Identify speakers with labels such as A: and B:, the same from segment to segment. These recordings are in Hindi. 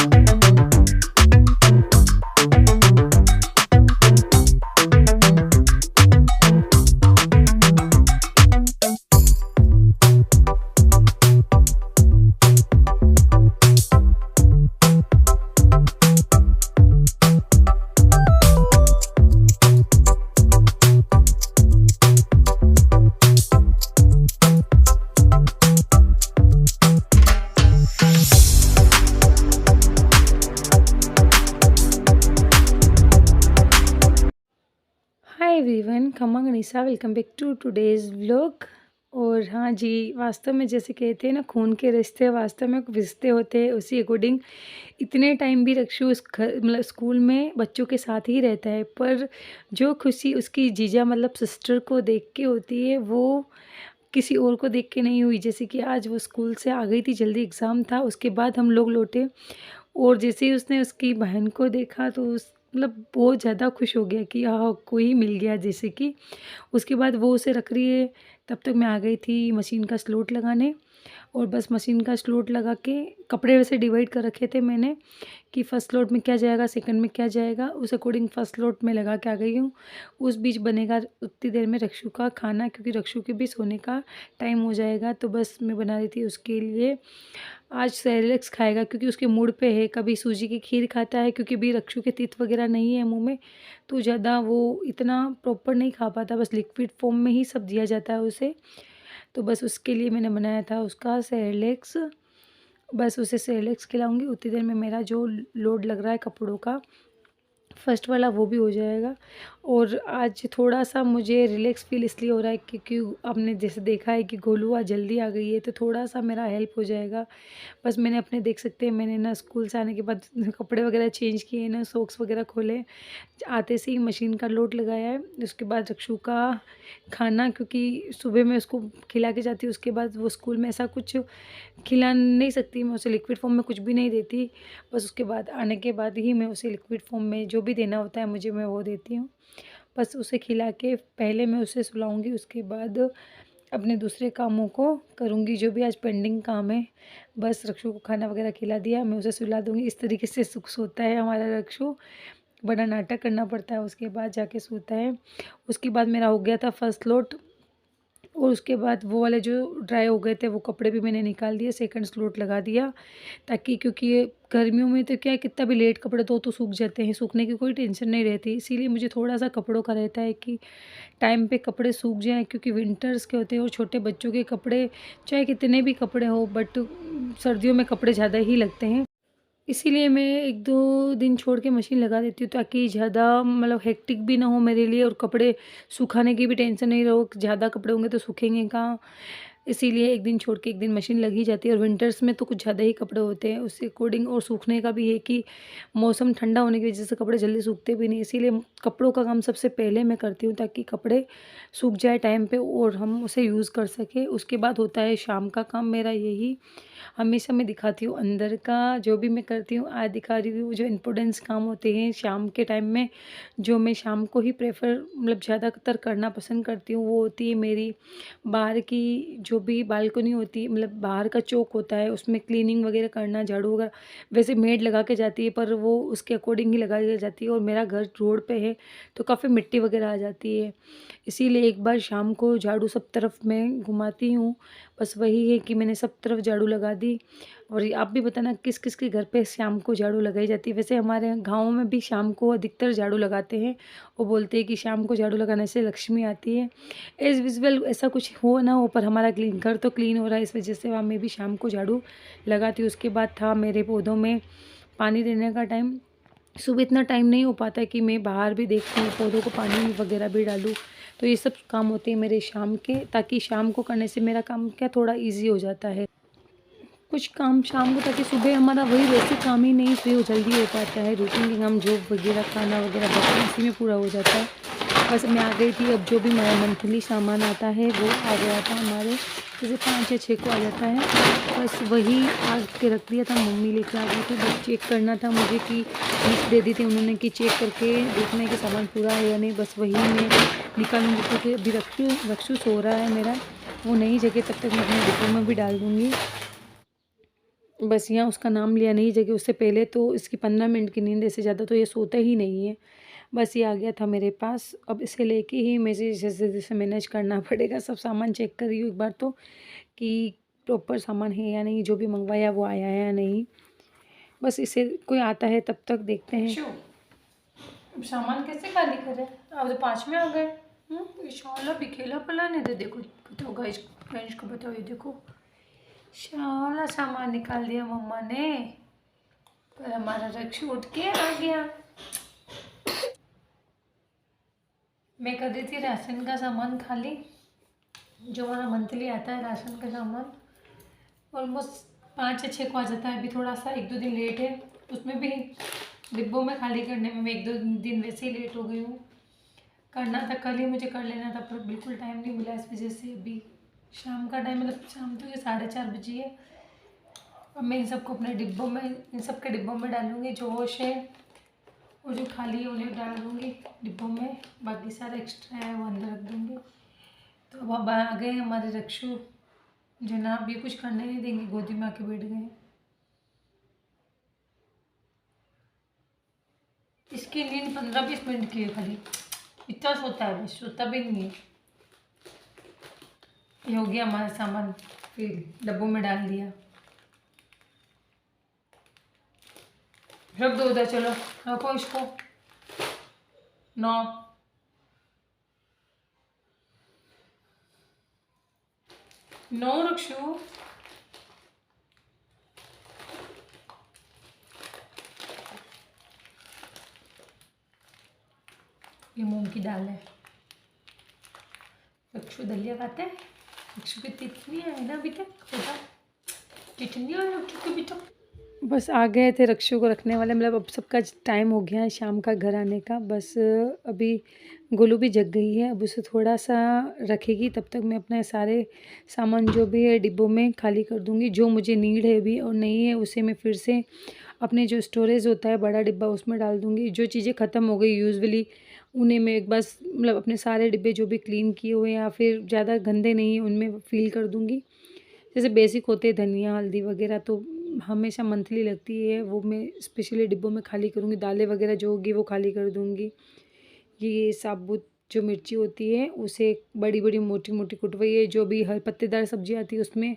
A: हाय एवरीवन, खम्मा गनीसा welcome back to today's vlog. और हाँ जी, वास्तव में जैसे कहते हैं ना, खून के रिश्ते वास्तव में रिश्ते होते हैं। उसी अकॉर्डिंग इतने टाइम भी रक्षु उस घर मतलब स्कूल में बच्चों के साथ ही रहता है, पर जो खुशी उसकी जीजा मतलब सिस्टर को देख के होती है वो किसी और को देख के नहीं हुई। जैसे कि आज वो स्कूल से आ गई थी, जल्दी एग्ज़ाम था, उसके बाद हम लोग लौटे और जैसे ही उसने उसकी बहन को देखा तो उस मतलब बहुत ज़्यादा खुश हो गया कि हाँ, कोई मिल गया जैसे कि। उसके बाद वो उसे रख रही है, तब तक मैं आ गई थी मशीन का स्लोट लगाने। और बस मशीन का स्लोट लगा के कपड़े वैसे डिवाइड कर रखे थे मैंने कि फ़र्स्ट लोड में क्या जाएगा, सेकंड में क्या जाएगा, उस अकॉर्डिंग फ़र्स्ट लोड में लगा के आ गई हूँ। उस बीच बनेगा उतनी देर में रक्षु का खाना, क्योंकि रक्षु के भी सोने का टाइम हो जाएगा। तो बस मैं बना रही थी उसके लिए। आज सेरेलेक्स खाएगा क्योंकि उसके मूड पे है। कभी सूजी की खीर खाता है, क्योंकि अभी रक्षु के तीत वगैरह नहीं है मुँह में, तो ज़्यादा वो इतना प्रॉपर नहीं खा पाता, बस लिक्विड फॉर्म में ही सब दिया जाता है उसे। तो बस उसके लिए मैंने बनाया था उसका सेरेलेक्स। बस उसे सेरेलेक्स खिलाऊँगी, उतनी देर में मेरा जो लोड लग रहा है कपड़ों का फर्स्ट वाला वो भी हो जाएगा। और आज थोड़ा-सा मुझे रिलैक्स फ़ील इसलिए हो रहा है क्योंकि आपने जैसे देखा है कि गोलू आज जल्दी आ गई है, तो थोड़ा-सा मेरा हेल्प हो जाएगा। बस मैंने अपने देख सकते हैं, मैंने ना स्कूल से आने के बाद कपड़े वगैरह चेंज किए ना, सॉक्स वगैरह खोले, आते से ही मशीन का लोड लगाया है। उसके बाद रक्षु का खाना, क्योंकि सुबह मैं उसको खिला के जाती हूँ, उसके बाद वो स्कूल में ऐसा कुछ खिला नहीं सकती, मैं उसे लिक्विड फॉर्म में कुछ भी नहीं देती। बस उसके बाद आने के बाद ही मैं उसे लिक्विड फॉर्म में जो भी देना होता है मुझे, मैं वो देती हूँ। बस उसे खिला के पहले मैं उसे सुलाऊँगी, उसके बाद अपने दूसरे कामों को करूँगी, जो भी आज पेंडिंग काम है। बस रक्षु को खाना वगैरह खिला दिया, मैं उसे सुला दूँगी। इस तरीके से सुख सोता है हमारा रक्षु, बड़ा नाटक करना पड़ता है, उसके बाद जाके सोता है। उसके बाद मेरा हो गया था फर्स्ट लोड, और उसके बाद वो वाले जो ड्राई हो गए थे वो कपड़े भी मैंने निकाल दिए, सेकंड स्लोट लगा दिया, ताकि क्योंकि ये गर्मियों में तो क्या है, कितना भी लेट कपड़े तो सूख जाते हैं, सूखने की कोई टेंशन नहीं रहती। इसीलिए मुझे थोड़ा-सा कपड़ों का रहता है कि टाइम पे कपड़े सूख जाएँ, क्योंकि विंटर्स के होते हैं और छोटे बच्चों के कपड़े चाहे कितने भी कपड़े हो, बट सर्दियों में कपड़े ज़्यादा ही लगते हैं। इसीलिए मैं 1-2 दिन छोड़ के मशीन लगा देती हूँ, ताकि ज़्यादा मतलब हेक्टिक भी ना हो मेरे लिए, और कपड़े सुखाने की भी टेंशन नहीं रहो, ज़्यादा कपड़े होंगे तो सूखेंगे कहाँ। इसीलिए 1 दिन छोड़ के 1 दिन मशीन लगी जाती है। और विंटर्स में तो कुछ ज़्यादा ही कपड़े होते हैं उसके अकॉर्डिंग, और सूखने का भी है कि मौसम ठंडा होने की वजह से कपड़े जल्दी सूखते भी नहीं। इसीलिए कपड़ों का काम सबसे पहले मैं करती हूँ, ताकि कपड़े सूख जाए टाइम पे और हम उसे यूज़ कर सकें। उसके बाद होता है शाम का काम मेरा यही। हमेशा मैं दिखाती हूँ अंदर का, जो भी मैं करती हूँ आज दिखा रही हूँ। जो इम्पोर्टेंस काम होते हैं शाम के टाइम में, जो मैं शाम को ही प्रेफर मतलब ज़्यादातर करना पसंद करती हूँ, वो होती है मेरी बाहर की जो भी बालकनी होती है, मतलब बाहर का चौक होता है, उसमें क्लीनिंग वगैरह करना, झाड़ू वगैरह। वैसे मेड लगा के जाती है, पर वो उसके अकॉर्डिंग ही लगाई जाती है, और मेरा घर रोड पे है तो काफ़ी मिट्टी वगैरह आ जाती है। इसीलिए एक बार शाम को झाड़ू सब तरफ मैं घुमाती हूँ। बस वही है कि मैंने सब तरफ झाड़ू लगा दी। और आप भी बताना किस किस के घर पे शाम को झाड़ू लगाई जाती है। वैसे हमारे गाँव में भी शाम को अधिकतर झाड़ू लगाते हैं, वो बोलते हैं कि शाम को झाड़ू लगाने से लक्ष्मी आती है। एज़ यूजुअल ऐसा कुछ हो ना हो, पर हमारा घर तो क्लीन हो रहा है, इस वजह से वहाँ मैं भी शाम को झाड़ू लगाती हूँ। उसके बाद था मेरे पौधों में पानी देने का टाइम। सुबह इतना टाइम नहीं हो पाता कि मैं बाहर भी देखती हूँ, पौधों को पानी वगैरह भी डालूँ। तो ये सब काम होते हैं मेरे शाम के, ताकि शाम को करने से मेरा काम क्या थोड़ा ईज़ी हो जाता है। कुछ काम शाम को, ताकि सुबह हमारा वही बेसिक काम ही नहीं फ्री हो जल्दी हो पाता है। रूटीन के काम जॉब वगैरह खाना वगैरह बर्तन इसी में पूरा हो जाता है। बस मैं आ गई थी। अब जो भी मेरा मंथली सामान आता है वो आ गया था हमारे, जैसे 5 या 6 को आ जाता है। बस वही आज के रख दिया था, मम्मी लेकर आ गई थी। बस चेक करना था मुझे कि लिस्ट दे दी थी उन्होंने कि चेक करके देखना है कि सामान पूरा है या नहीं। बस वही मैं निकालूंगी, क्योंकि अभी रक्षु सो रहा है मेरा, वो नई जगह तब तक मैं अपने डिब्बों में भी डाल दूँगी। बस यहाँ उसका नाम लिया नहीं, जगह उससे पहले तो इसकी 15 मिनट की नींद, इससे ज़्यादा तो ये सोता ही नहीं है। बस ये आ गया था मेरे पास, अब इसे लेके ही मुझे जैसे मैनेज करना पड़ेगा। सब सामान चेक कर रही हूँ एक बार तो, कि प्रॉपर सामान है या नहीं, जो भी मंगवाया वो आया है या नहीं। बस इसे कोई आता है तब तक देखते हैं। अब सामान कैसे खाली करे, अब तो 5 में आ गए। शाला भी खेला पला नहीं दे, देखो बताओ गाइस, फ्रेंड्स को बताओ, ये देखो शाला सामान निकाल दिया मम्मा ने, पर हमारा रक्ष उठ के आ गया। मैं कर रही थी राशन का सामान खाली, जो हमारा मंथली आता है राशन का सामान। ऑलमोस्ट 5 या 6 को आ जाता है, अभी थोड़ा सा 1-2 दिन लेट है, उसमें भी डिब्बों में खाली करने में मैं 1-2 दिन वैसे ही लेट हो गई हूँ। करना था कल ही, मुझे कर लेना था, पर बिल्कुल टाइम नहीं मिला, इस वजह से अभी शाम का टाइम, मतलब शाम तो ये 4:30 बजे है। अब मैं इन सबको अपने डिब्बों में, इन सब के डिब्बों में डालूँगी, जो वॉश है और जो खाली है उन्हें डाल दूँगी डिब्बों में, बाकी सारा एक्स्ट्रा है वो अंदर रख दूँगी। तो अब आ गए हमारे रक्षु, जो ना अभी कुछ करने नहीं देंगे, गोदी में आके बैठ गए। इसकी नींद 15-20 मिनट की है खाली, इतना सोता है, बस सोता भी नहीं है। ये हो गया हमारा सामान, फिर डब्बों में डाल दिया, रख दो उधर, चलो रखो इसको। 9 9 रक्षु, ये मूंग की दाल है। रक्षु दलिया खाते हैं, रक्षु की तितली है ना अभी तक, बेटा कितनी है रक्षु की अभी तक। बस आ गए थे रक्षु को रखने वाले, मतलब अब सबका टाइम हो गया है शाम का घर आने का। बस अभी गोलू भी जग गई है, अब उसे थोड़ा सा रखेगी, तब तक मैं अपने सारे सामान जो भी है डिब्बों में खाली कर दूंगी। जो मुझे नीड है भी और नहीं है उसे मैं फिर से अपने जो स्टोरेज होता है बड़ा डिब्बा उसमें डाल दूंगी। जो चीज़ें ख़त्म हो गई यूजुअली उन्हें मैं एक बस, मतलब अपने सारे डिब्बे जो भी क्लीन किए हुए या फिर ज़्यादा गंदे नहीं हैं उनमें फिल कर दूंगी। जैसे बेसिक होते हैं धनिया हल्दी वगैरह तो हमेशा मंथली लगती है, वो मैं स्पेशली डिब्बों में खाली करूँगी। दालें वगैरह जो होगी वो खाली कर दूँगी। ये साबुत जो मिर्ची होती है उसे बड़ी बड़ी मोटी मोटी कुटवाई है, जो भी हर पत्तेदार सब्जी आती है उसमें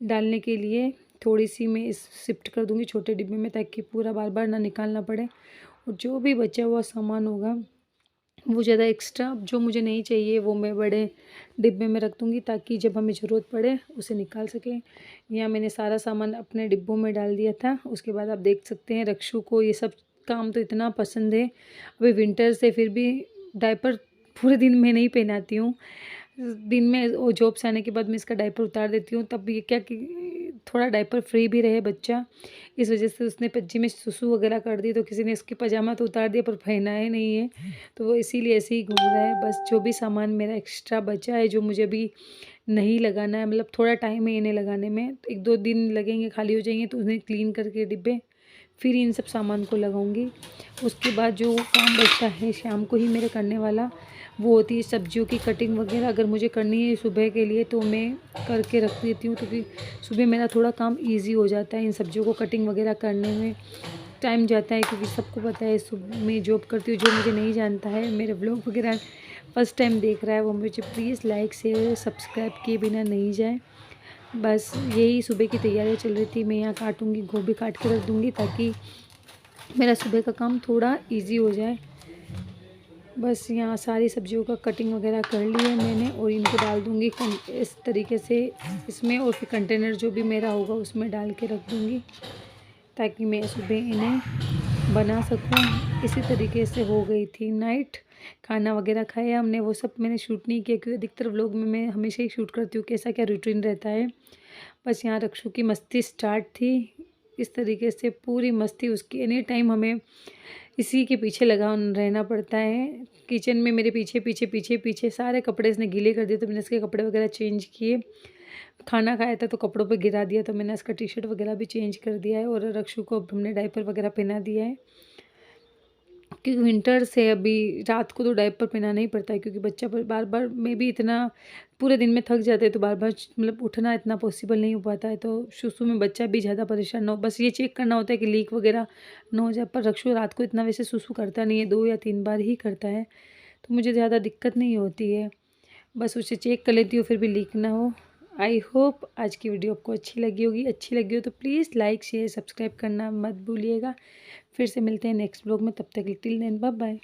A: डालने के लिए थोड़ी सी मैं इस शिफ्ट कर दूँगी छोटे डिब्बे में, ताकि पूरा बार बार ना निकालना पड़े। और जो भी बचा हुआ सामान होगा वो ज़्यादा एक्स्ट्रा जो मुझे नहीं चाहिए वो मैं बड़े डिब्बे में रख दूँगी, ताकि जब हमें ज़रूरत पड़े उसे निकाल सकें। यहाँ मैंने सारा सामान अपने डिब्बों में डाल दिया था। उसके बाद आप देख सकते हैं रक्षु को ये सब काम तो इतना पसंद है। अभी विंटर से फिर भी डायपर पूरे दिन में नहीं पहनाती हूँ, दिन में वो जॉब से आने के बाद मैं इसका डायपर उतार देती हूँ। तब ये क्या कि थोड़ा डायपर फ्री भी रहे बच्चा, इस वजह से उसने पज्जी में सुसु वगैरह कर दी, तो किसी ने इसकी पजामा तो उतार दिया पर पहनाया नहीं है, तो वो इसीलिए ऐसे ही घूम रहा है। बस जो भी सामान मेरा एक्स्ट्रा बचा है जो मुझे अभी नहीं लगाना है, मतलब थोड़ा टाइम है इन्हें लगाने में, 1-2 दिन लगेंगे, खाली हो जाएंगे तो उन्हें क्लीन करके डिब्बे फिर इन सब सामान को लगाऊंगी। उसके बाद जो काम बचता है शाम को ही मेरे करने वाला, वो होती है सब्जियों की कटिंग वगैरह। अगर मुझे करनी है सुबह के लिए तो मैं करके रख देती हूँ, क्योंकि सुबह मेरा थोड़ा काम इजी हो जाता है। इन सब्जियों को कटिंग वगैरह करने में टाइम जाता है, क्योंकि सबको पता है सुबह मैं जॉब करती हूँ। जो मुझे नहीं जानता है, मेरे व्लॉग वगैरह फर्स्ट टाइम देख रहा है, वो मुझे प्लीज़ लाइक शेयर सब्सक्राइब किए बिना नहीं जाए। बस यही सुबह की तैयारियाँ चल रही थी। मैं यहाँ काटूँगी, गोभी काट के रख दूँगी ताकि मेरा सुबह का काम थोड़ा इजी हो जाए। बस यहाँ सारी सब्जियों का कटिंग वगैरह कर ली है मैंने, और इनको डाल दूँगी इस तरीके से इसमें, और फिर कंटेनर जो भी मेरा होगा उसमें डाल के रख दूँगी, ताकि मैं सुबह इन्हें बना सकूँ। इसी तरीके से हो गई थी नाइट, खाना वगैरह खाया हमने, वो सब मैंने शूट नहीं किया क्योंकि अधिकतर व्लॉग में मैं हमेशा ही शूट करती हूँ कैसा क्या रूटीन रहता है। बस यहाँ रक्षु की मस्ती स्टार्ट थी, इस तरीके से पूरी मस्ती उसकी, एनी टाइम हमें इसी के पीछे लगा रहना पड़ता है। किचन में मेरे पीछे पीछे पीछे पीछे सारे कपड़े इसने गीले कर दिए, तो मैंने इसके कपड़े वगैरह चेंज किए। खाना खाया था तो कपड़ों पे गिरा दिया, तो मैंने इसका टी शर्ट वगैरह भी चेंज कर दिया है, और रक्षु को अब हमने डायपर वगैरह पहना दिया है। क्योंकि विंटर से अभी रात को तो डायपर पहनाना ही पड़ता है, क्योंकि बच्चा बार बार में भी इतना पूरे दिन में थक जाते हैं, तो बार बार मतलब उठना इतना पॉसिबल नहीं हो पाता है, तो शुशु में बच्चा भी ज़्यादा परेशान ना हो। बस ये चेक करना होता है कि लीक वगैरह ना हो जाए। पर रक्षु रात को इतना वैसे सुसु करता नहीं है, 2 या 3 बार ही करता है, तो मुझे ज़्यादा दिक्कत नहीं होती है। बस उसे चेक कर लेती हूँ, फिर भी लीक ना हो। आई होप आज की वीडियो आपको अच्छी लगी होगी। अच्छी लगी हो तो प्लीज़ लाइक शेयर सब्सक्राइब करना मत भूलिएगा। फिर से मिलते हैं नेक्स्ट ब्लॉग में, तब तक टिल देन बाय बाय।